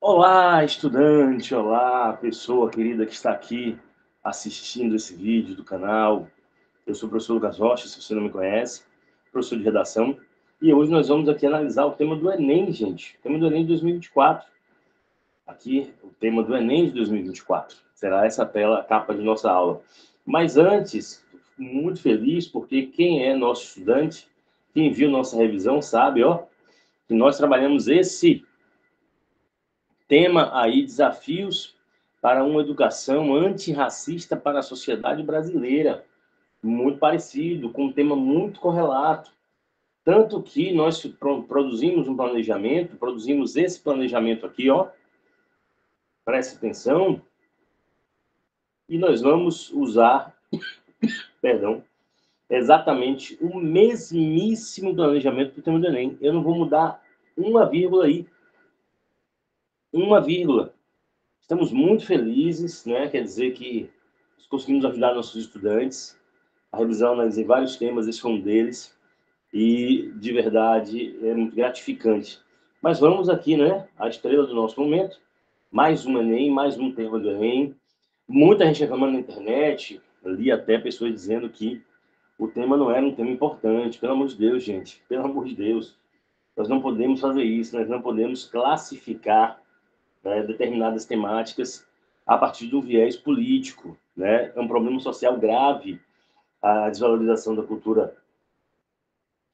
Olá, estudante, olá, pessoa querida que está aqui assistindo esse vídeo do canal. Eu sou o professor Lucas Rocha, se você não me conhece, professor de redação, e hoje nós vamos aqui analisar o tema do Enem, gente, o tema do Enem de 2024. Aqui, o tema do Enem de 2024. Será essa tela, a capa de nossa aula. Mas antes, muito feliz, porque quem é nosso estudante, quem viu nossa revisão sabe, ó, que nós trabalhamos esse tema aí, desafios para uma educação antirracista para a sociedade brasileira. Muito parecido, com um tema muito correlato. Tanto que nós produzimos um planejamento, produzimos esse planejamento aqui, ó, preste atenção, e nós vamos usar, perdão, exatamente o mesmíssimo planejamento do tema do Enem. Eu não vou mudar uma vírgula aí, uma vírgula. Estamos muito felizes, né? Quer dizer que conseguimos ajudar nossos estudantes. A revisão analisei vários temas, esse foi um deles, e de verdade é muito gratificante. Mas vamos aqui, né? A estrela do nosso momento, mais um Enem, mais um tema do Enem. Muita gente reclamando na internet, li até pessoas dizendo que o tema não era um tema importante. Pelo amor de Deus, gente, pelo amor de Deus. Nós não podemos fazer isso, nós não podemos classificar, né, determinadas temáticas a partir do viés político, né? É um problema social grave a desvalorização da cultura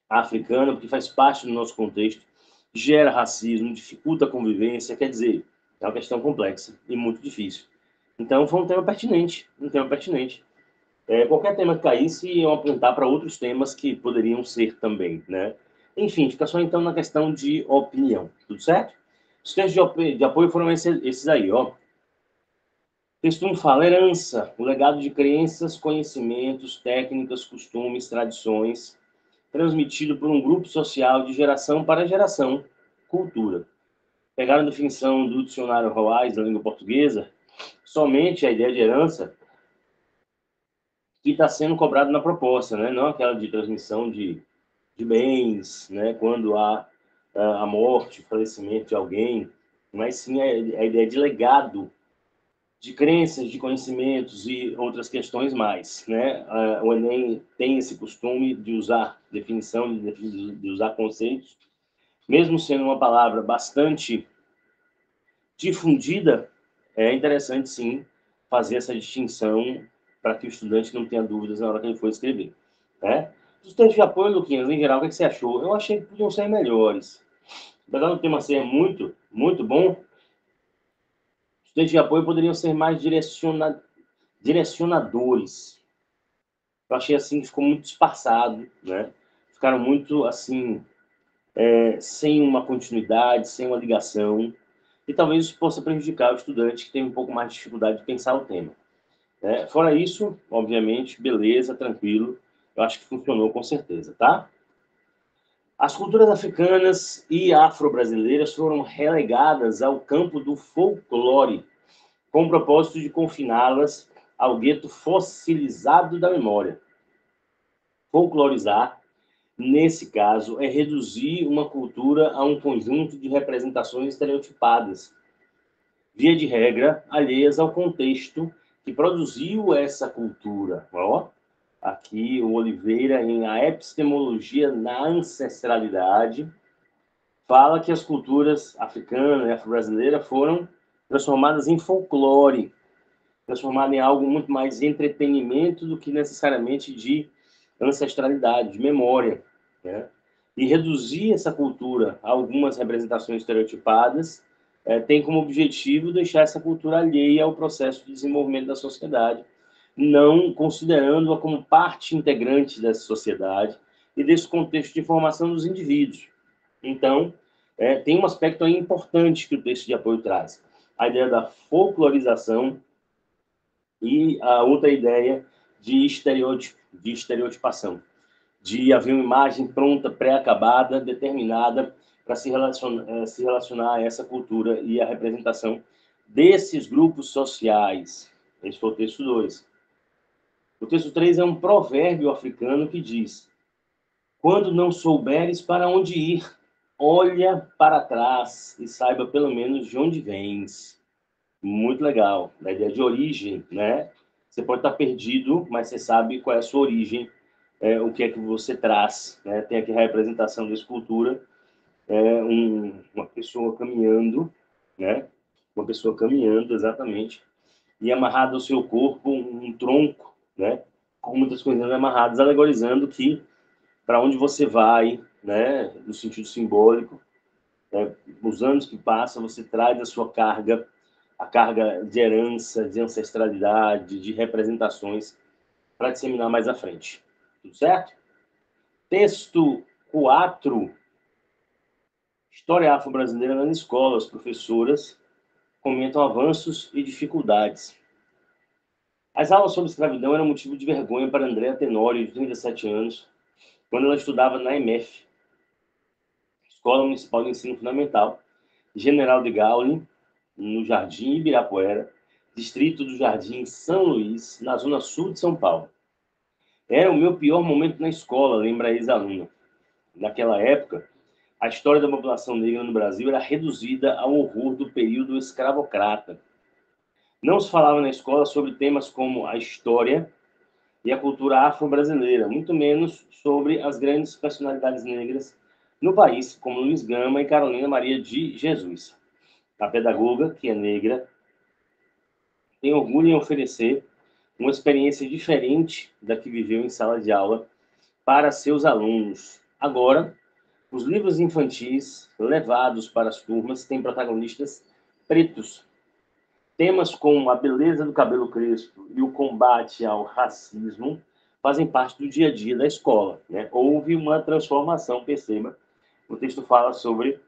africana, porque faz parte do nosso contexto, gera racismo, dificulta a convivência, quer dizer, é uma questão complexa e muito difícil. Então, foi um tema pertinente, um tema pertinente. Qualquer tema que caísse, iam apontar para outros temas que poderiam ser também, né? Enfim, fica só então na questão de opinião, tudo certo? Os textos de apoio foram esses aí, ó. Texto 1 fala herança, o legado de crenças, conhecimentos, técnicas, costumes, tradições, transmitido por um grupo social de geração para geração, cultura. Pegaram a definição do dicionário Roais da língua portuguesa, somente a ideia de herança que está sendo cobrado na proposta, né? Não aquela de transmissão de bens, né? Quando há a morte, o falecimento de alguém, mas sim a ideia de legado, de crenças, de conhecimentos e outras questões mais, né? O Enem tem esse costume de usar definição, de usar conceitos, mesmo sendo uma palavra bastante difundida, é interessante, sim, fazer essa distinção para que o estudante não tenha dúvidas na hora que ele for escrever, né? Os textos de apoio, Luquinhas, em geral, o que você achou? Eu achei que podiam ser melhores. Apesar do tema ser muito, muito bom, os textos de apoio poderiam ser mais direcionadores. Eu achei assim que ficou muito espaçado, né? Ficaram muito assim, sem uma continuidade, sem uma ligação, e talvez isso possa prejudicar o estudante que tem um pouco mais de dificuldade de pensar o tema. Fora isso, obviamente, beleza, tranquilo, eu acho que funcionou com certeza, tá? As culturas africanas e afro-brasileiras foram relegadas ao campo do folclore, com o propósito de confiná-las ao gueto fossilizado da memória. Folclorizar, nesse caso, é reduzir uma cultura a um conjunto de representações estereotipadas, via de regra, alheias ao contexto que produziu essa cultura. Ó, aqui o Oliveira, em A Epistemologia na Ancestralidade, fala que as culturas africana e afro-brasileira foram transformadas em folclore, transformadas em algo muito mais de entretenimento do que necessariamente de ancestralidade, de memória, né? E reduzir essa cultura a algumas representações estereotipadas tem como objetivo deixar essa cultura alheia ao processo de desenvolvimento da sociedade, não considerando-a como parte integrante dessa sociedade e desse contexto de formação dos indivíduos. Então, tem um aspecto aí importante que o texto de apoio traz, a ideia da folclorização e a outra ideia de estereótipo, de estereotipação, de haver uma imagem pronta, pré-acabada, determinada para se relacionar a essa cultura e a representação desses grupos sociais. Esse foi o texto 2. O texto 3 é um provérbio africano que diz: quando não souberes para onde ir, olha para trás e saiba pelo menos de onde vens. Muito legal. A ideia de origem, né? Você pode estar perdido, mas você sabe qual é a sua origem, o que é que você traz, né? Tem aqui a representação da escultura, uma pessoa caminhando, né? Uma pessoa caminhando, exatamente, e amarrado ao seu corpo um tronco, né? Com muitas coisas amarradas, alegorizando que para onde você vai, né? No sentido simbólico, os anos que passam, você traz a sua carga, a carga de herança, de ancestralidade, de representações, para disseminar mais à frente. Tudo certo? Texto 4, História Afro-Brasileira na escola. As professoras comentam avanços e dificuldades. As aulas sobre escravidão eram motivo de vergonha para Andréa Tenório, de 37 anos, quando ela estudava na EMF, Escola Municipal de Ensino Fundamental, General de Gaulle, no Jardim Ibirapuera, distrito do Jardim São Luís, na zona sul de São Paulo. Era o meu pior momento na escola, lembra a ex-aluna. Naquela época, a história da população negra no Brasil era reduzida ao horror do período escravocrata. Não se falava na escola sobre temas como a história e a cultura afro-brasileira, muito menos sobre as grandes personalidades negras no país, como Luiz Gama e Carolina Maria de Jesus. A pedagoga, que é negra, tem orgulho em oferecer uma experiência diferente da que viveu em sala de aula para seus alunos. Agora, os livros infantis levados para as turmas têm protagonistas pretos. Temas como a beleza do cabelo crespo e o combate ao racismo fazem parte do dia a dia da escola, né? Houve uma transformação, perceba. O texto fala sobre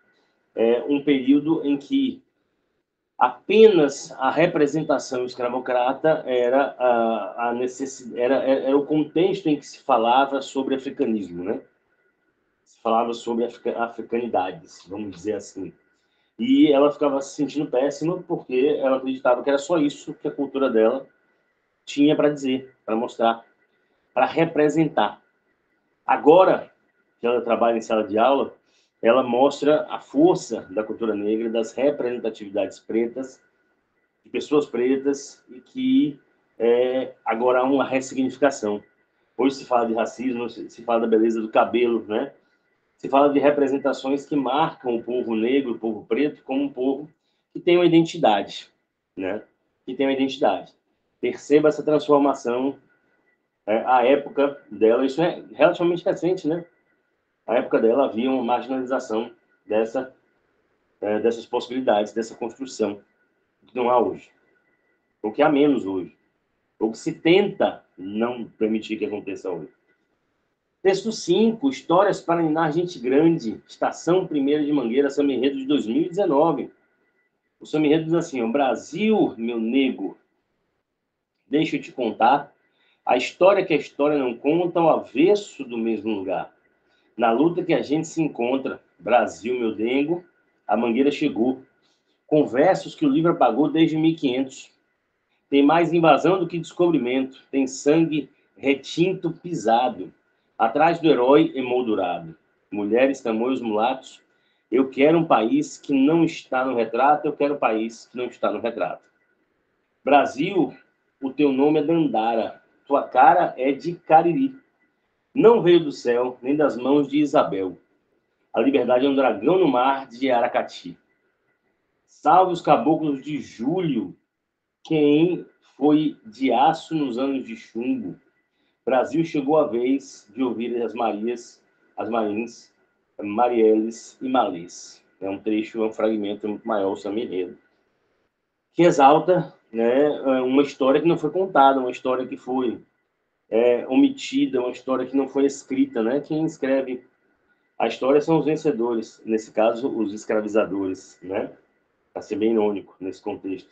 um período em que apenas a representação escravocrata era a necessidade, era o contexto em que se falava sobre africanismo, né? Se falava sobre africanidades, vamos dizer assim. E ela ficava se sentindo péssima porque ela acreditava que era só isso que a cultura dela tinha para dizer, para mostrar, para representar. Agora que ela trabalha em sala de aula, ela mostra a força da cultura negra, das representatividades pretas, de pessoas pretas, e que agora há uma ressignificação. Hoje se fala de racismo, se fala da beleza do cabelo, né? Se fala de representações que marcam o povo negro, o povo preto, como um povo que tem uma identidade, né? Que tem uma identidade. Perceba essa transformação, a época dela, isso é relativamente recente, né? A época dela havia uma marginalização dessas possibilidades, dessa construção, que não há hoje, ou que há menos hoje, ou que se tenta não permitir que aconteça hoje. Texto 5, Histórias para Ninar Gente Grande, Estação 1ª de Mangueira, Samba Enredo de 2019. O Samba Enredo diz assim: o Brasil, meu nego, deixa eu te contar a história que a história não conta ao avesso do mesmo lugar. Na luta que a gente se encontra, Brasil, meu dengo, a Mangueira chegou, com versos que o livro apagou desde 1500. Tem mais invasão do que descobrimento, tem sangue retinto pisado, atrás do herói emoldurado. Mulheres, tamoios, mulatos, eu quero um país que não está no retrato, eu quero um país que não está no retrato. Brasil, o teu nome é Dandara, tua cara é de Cariri. Não veio do céu, nem das mãos de Isabel. A liberdade é um dragão no mar de Aracati. Salve os caboclos de julho, quem foi de aço nos anos de chumbo. Brasil chegou a vez de ouvir as Marias, as Marins, Marielles e Malês. É um trecho, é um fragmento muito maior, o Samba Enredo, que exalta, né, uma história que não foi contada, uma história que foi omitida, uma história que não foi escrita, né? Quem escreve a história são os vencedores, nesse caso, os escravizadores, né? Para ser bem irônico nesse contexto.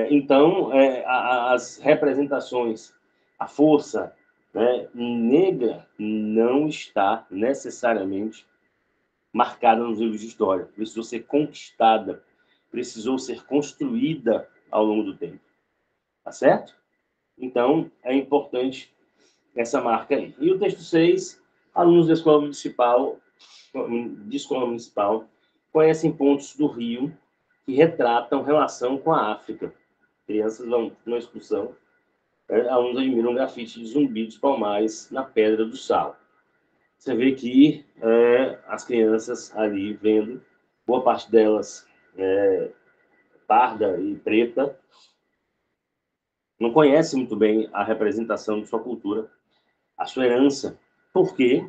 Então, as representações, a força, né, negra não está necessariamente marcada nos livros de história. Precisou ser conquistada, precisou ser construída ao longo do tempo. Tá certo? Então, é importante essa marca aí. E o texto 6, alunos da Escola Municipal de escola municipal, conhecem pontos do Rio que retratam relação com a África. Crianças vão numa excursão, alunos admiram um grafite de Zumbi dos Palmares na Pedra do Sal. Você vê que as crianças ali vendo, boa parte delas parda e preta, não conhece muito bem a representação de sua cultura, a sua herança, porque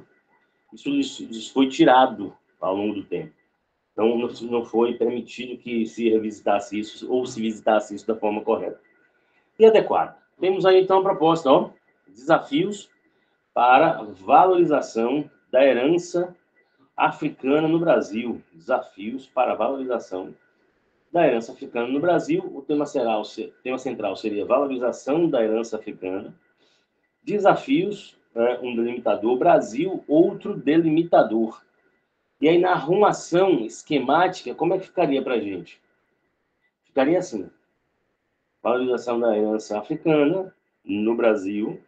isso foi tirado ao longo do tempo. Então, não foi permitido que se revisitasse isso ou se visitasse isso da forma correta e adequada. Temos aí, então, a proposta, ó, desafios para valorização da herança africana no Brasil. Desafios para a valorização da herança africana no Brasil. O tema central seria valorização da herança africana. Desafios, um delimitador. Brasil, outro delimitador. E aí, na arrumação esquemática, como é que ficaria para a gente? Ficaria assim. Valorização da herança africana no Brasil.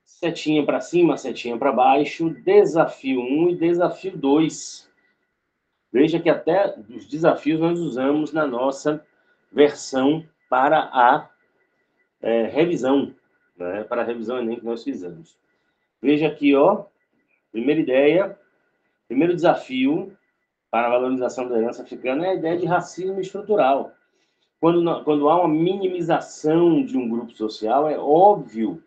Setinha para cima, setinha para baixo. Desafio 1 e desafio 2. Veja que até os desafios nós usamos na nossa versão para a revisão, né? Para a revisão Enem que nós fizemos. Veja aqui, ó, primeira ideia, primeiro desafio para a valorização da herança africana é a ideia de racismo estrutural. Quando há uma minimização de um grupo social, é óbvio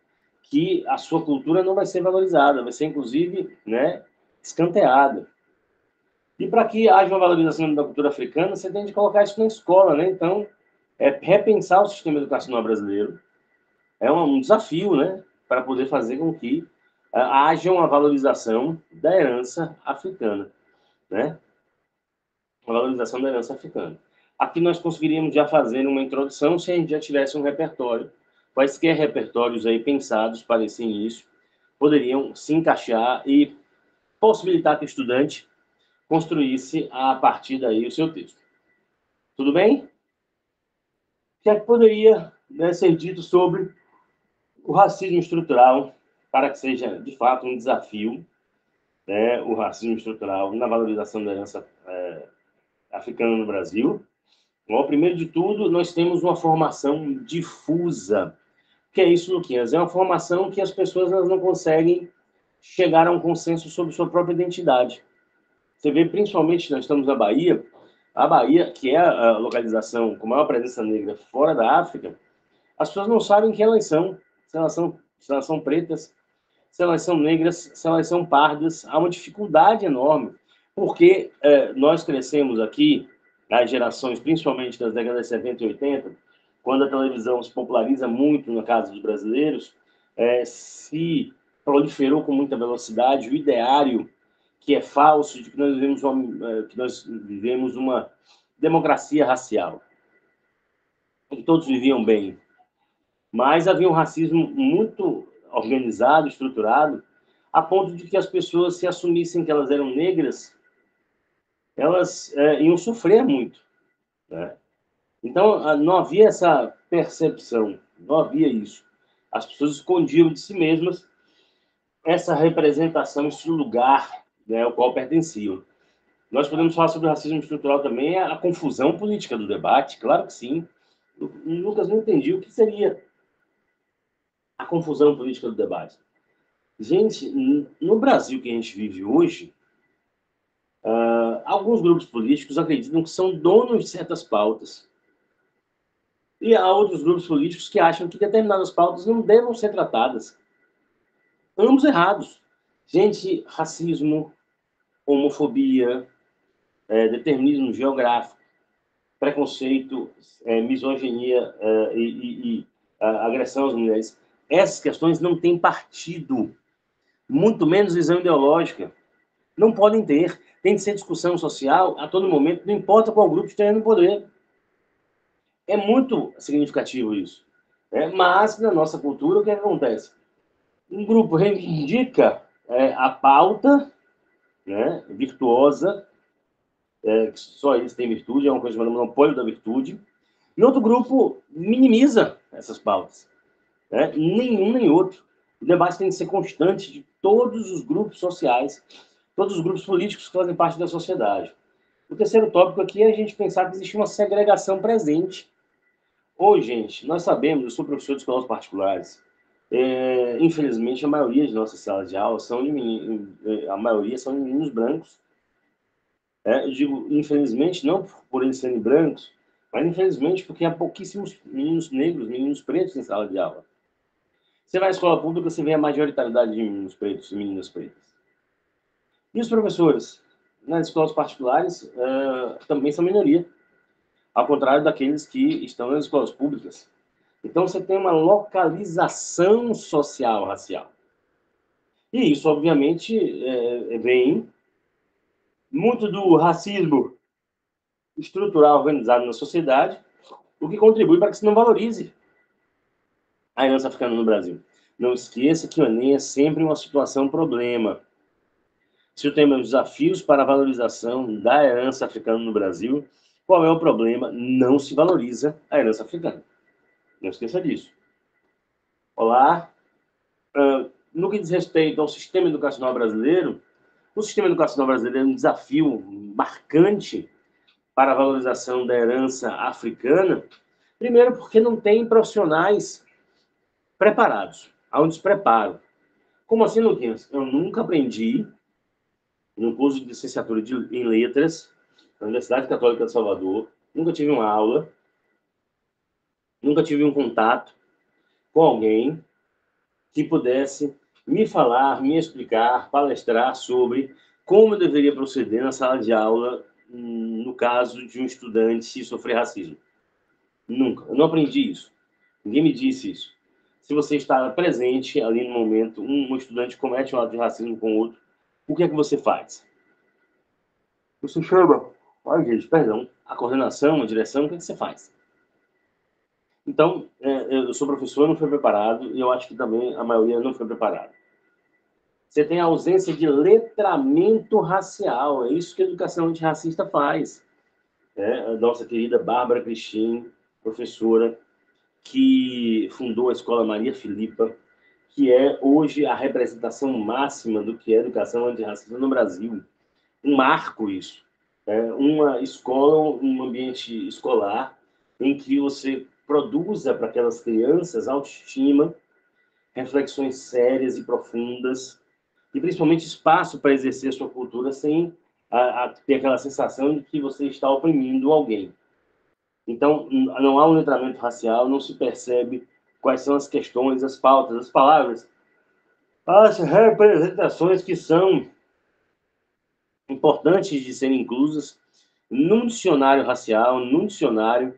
que a sua cultura não vai ser valorizada, vai ser, inclusive, né, escanteada. E para que haja uma valorização da cultura africana, você tem de colocar isso na escola, né? Então, repensar o sistema educacional brasileiro é um desafio, né? Para poder fazer com que haja uma valorização da herança africana, né? A valorização da herança africana. Aqui nós conseguiríamos já fazer uma introdução se a gente já tivesse um repertório. Quaisquer repertórios aí pensados para esse início poderiam se encaixar e possibilitar que o estudante construísse a partir daí o seu texto. Tudo bem? O que é que poderia, né, ser dito sobre o racismo estrutural para que seja, de fato, um desafio, né, o racismo estrutural na valorização da herança africana no Brasil? Bom, primeiro de tudo, nós temos uma formação difusa. O que é isso, Luquinhas? É uma formação que as pessoas elas não conseguem chegar a um consenso sobre sua própria identidade. Você vê, principalmente, nós estamos na Bahia, a Bahia, que é a localização com maior presença negra fora da África, as pessoas não sabem quem elas são, se elas são pretas, se elas são negras, se elas são pardas. Há uma dificuldade enorme, porque nós crescemos aqui, as gerações, principalmente das décadas de 70 e 80, quando a televisão se populariza muito na casa dos brasileiros, se proliferou com muita velocidade o ideário que é falso, de que nós vivemos uma democracia racial, que todos viviam bem. Mas havia um racismo muito organizado, estruturado, a ponto de que as pessoas se assumissem que elas eram negras, elas iam sofrer muito, né? Então, não havia essa percepção, não havia isso. As pessoas escondiam de si mesmas essa representação, esse lugar, né, ao qual pertenciam. Nós podemos falar sobre o racismo estrutural também, a confusão política do debate, claro que sim. O Lucas não entendia o que seria a confusão política do debate. Gente, no Brasil que a gente vive hoje, alguns grupos políticos acreditam que são donos de certas pautas. E há outros grupos políticos que acham que determinadas pautas não devam ser tratadas. Ambos errados. Gente, racismo, homofobia, determinismo geográfico, preconceito, misoginia e agressão às mulheres. Essas questões não têm partido, muito menos visão ideológica. Não podem ter. Tem de ser discussão social a todo momento, não importa qual grupo esteja no poder. É muito significativo isso. Mas, na nossa cultura, o que acontece? Um grupo reivindica a pauta, né, virtuosa, que só eles têm virtude, é uma coisa chamada monopólio da virtude, e outro grupo minimiza essas pautas. Né? Nenhum nem outro. O debate tem que ser constante de todos os grupos sociais todos os grupos políticos que fazem parte da sociedade. O terceiro tópico aqui é a gente pensar que existe uma segregação presente. Hoje, gente, nós sabemos, eu sou professor de escolas particulares, infelizmente a maioria de nossas salas de aula são de a maioria são de meninos brancos. Eu digo infelizmente não por eles serem brancos, mas infelizmente porque há pouquíssimos meninos negros, meninos pretos em sala de aula. Você vai à escola pública, você vê a majoritariedade de meninos pretos e meninas pretas. E os professores? Nas escolas particulares também são minoria, ao contrário daqueles que estão nas escolas públicas. Então, você tem uma localização social racial. E isso, obviamente, vem muito do racismo estrutural organizado na sociedade, o que contribui para que se não valorize a herança africana no Brasil. Não esqueça que o Enem é sempre uma situação problema. Se o tema é os desafios para a valorização da herança africana no Brasil, qual é o problema? Não se valoriza a herança africana. Não esqueça disso. Olá. No que diz respeito ao sistema educacional brasileiro, o sistema educacional brasileiro é um desafio marcante para a valorização da herança africana, primeiro porque não tem profissionais preparados, há um despreparo. Como assim, Luquinhas? Eu nunca aprendi, no curso de licenciatura em letras, na Universidade Católica de Salvador, nunca tive uma aula, nunca tive um contato com alguém que pudesse me falar, me explicar, palestrar sobre como eu deveria proceder na sala de aula no caso de um estudante sofrer racismo. Nunca. Eu não aprendi isso. Ninguém me disse isso. Se você está presente ali no momento, um estudante comete um ato de racismo com outro, o que é que você faz? Você chama, ai gente, perdão, a coordenação, a direção, o que é que você faz? Então, eu sou professor, não fui preparado, e eu acho que também a maioria não foi preparada. Você tem a ausência de letramento racial, é isso que a educação antirracista faz. A nossa querida Bárbara Cristina, professora, que fundou a Escola Maria Filipa, que é hoje a representação máxima do que é educação antirracista no Brasil. Um marco isso. Uma escola, um ambiente escolar em que você produza para aquelas crianças autoestima, reflexões sérias e profundas, e principalmente espaço para exercer a sua cultura sem ter aquela sensação de que você está oprimindo alguém. Então, não há um letramento racial, não se percebe quais são as questões, as pautas, as palavras, as representações que são importantes de serem inclusas num dicionário racial, num dicionário,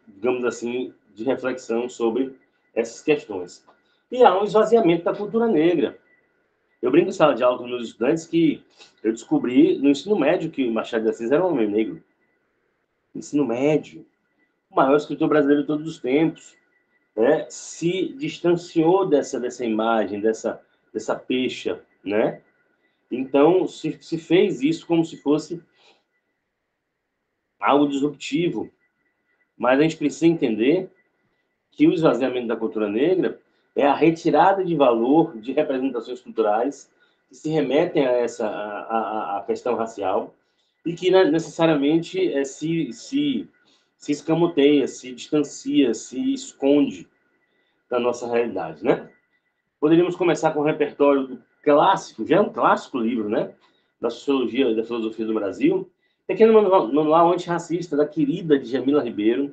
digamos assim, de reflexão sobre essas questões. E há um esvaziamento da cultura negra. Eu brinco em sala de aula com meus estudantes que eu descobri no ensino médio que Machado de Assis era um homem negro. Ensino médio. O maior escritor brasileiro de todos os tempos. Se distanciou dessa imagem, dessa pecha, né? Então, se fez isso como se fosse algo disruptivo. Mas a gente precisa entender que o esvaziamento da cultura negra é a retirada de valor de representações culturais que se remetem a questão racial e que necessariamente se escamoteia, se distancia, se esconde da nossa realidade, né? Poderíamos começar com o repertório do clássico, já é um clássico livro, né? Da Sociologia e da Filosofia do Brasil, Pequeno Manual Antirracista, da querida Djamila Ribeiro,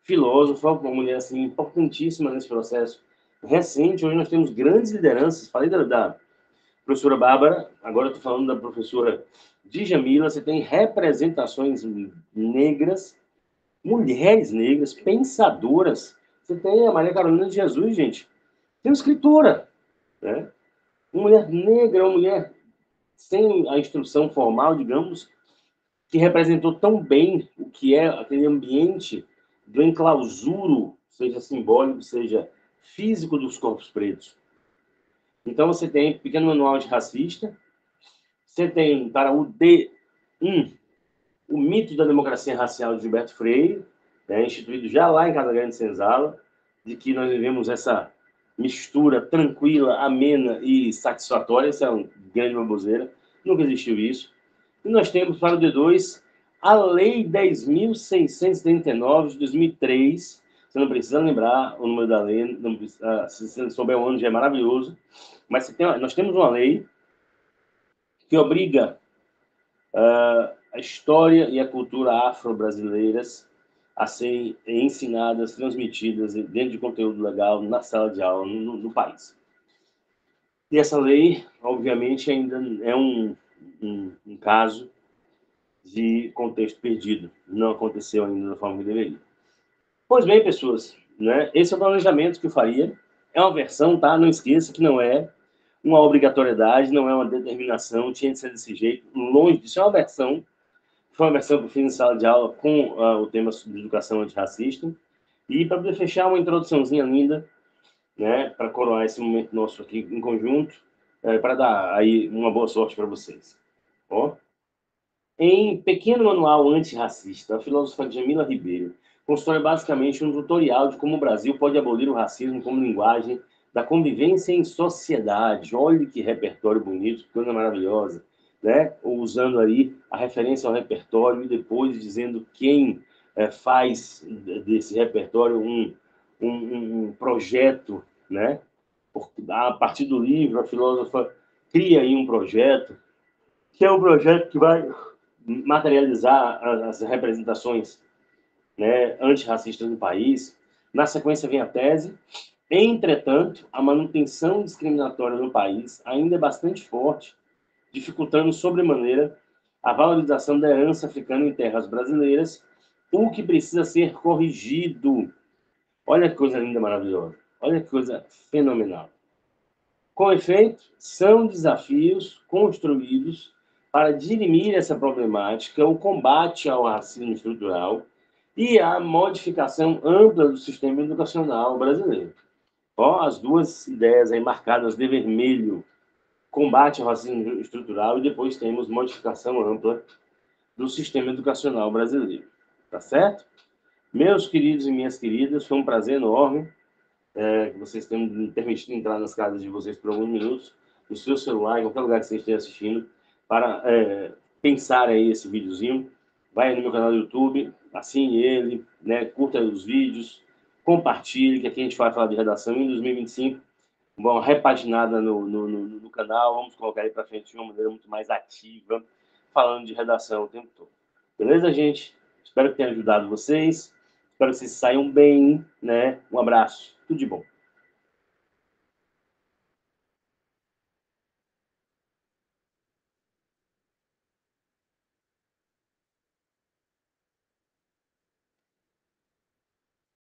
filósofa, uma mulher assim, importantíssima nesse processo recente. Hoje nós temos grandes lideranças. Falei da professora Bárbara, agora estou falando da professora Djamila. Você tem representações negras, mulheres negras, pensadoras. Você tem a Maria Carolina de Jesus, gente. Tem uma escritora, né? Uma mulher negra, uma mulher sem a instrução formal, digamos, que representou tão bem o que é aquele ambiente do enclausuro, seja simbólico, seja físico, dos corpos pretos. Então, você tem Pequeno Manual Antirracista, você tem, para o D1, o Mito da Democracia Racial de Gilberto Freire, instituído já lá em Casa Grande Senzala, de que nós vivemos essa mistura tranquila, amena e satisfatória. Isso é uma grande baboseira. Nunca existiu isso. E nós temos para o D2 a Lei 10.639 de 2003. Você não precisa lembrar o número da lei, não precisa, se você souber o ano já é maravilhoso. Mas nós temos uma lei que obriga a história e a cultura afro-brasileiras a serem ensinadas, transmitidas dentro de conteúdo legal na sala de aula no país. E essa lei, obviamente, ainda é um caso de contexto perdido. Não aconteceu ainda da forma que deveria. Pois bem, pessoas, né? Esse é o planejamento que eu faria. É uma versão, tá? Não esqueça que não é uma obrigatoriedade, não é uma determinação, tinha de ser desse jeito. Longe disso, é uma versão. Foi uma versão que eu fiz em sala de aula com o tema de educação antirracista. E para poder fechar, uma introduçãozinha linda, né? Para coroar esse momento nosso aqui em conjunto, para dar aí uma boa sorte para vocês. Ó. Em Pequeno Manual Antirracista, a filósofa Djamila Ribeiro constrói basicamente um tutorial de como o Brasil pode abolir o racismo como linguagem da convivência em sociedade. Olha que repertório bonito, que coisa maravilhosa, né? Usando aí a referência ao repertório e depois dizendo quem faz desse repertório um projeto, né? A partir do livro, a filósofa cria aí um projeto, que é um projeto que vai materializar as representações, né, antirracistas no país. Na sequência vem a tese. Entretanto, a manutenção discriminatória no país ainda é bastante forte, dificultando sobremaneira a valorização da herança africana em terras brasileiras, o que precisa ser corrigido. Olha que coisa linda, maravilhosa. Olha que coisa fenomenal. Com efeito, são desafios construídos para dirimir essa problemática, o combate ao racismo estrutural e a modificação ampla do sistema educacional brasileiro. Ó, as duas ideias aí marcadas de vermelho, combate ao racismo estrutural e depois temos modificação ampla do sistema educacional brasileiro. Tá certo? Meus queridos e minhas queridas, foi um prazer enorme que vocês tenham me permitido entrar nas casas de vocês por alguns minutos, no seu celular, em qualquer lugar que vocês estejam assistindo, para pensar aí esse videozinho. Vai no meu canal do YouTube, assine ele, né, curta os vídeos, compartilhe, que aqui a gente vai falar de redação em 2025, uma repaginada no canal, vamos colocar ele para frente de uma maneira muito mais ativa, falando de redação o tempo todo. Beleza, gente? Espero que tenha ajudado vocês. Espero que vocês saiam bem, né? Um abraço. Tudo de bom.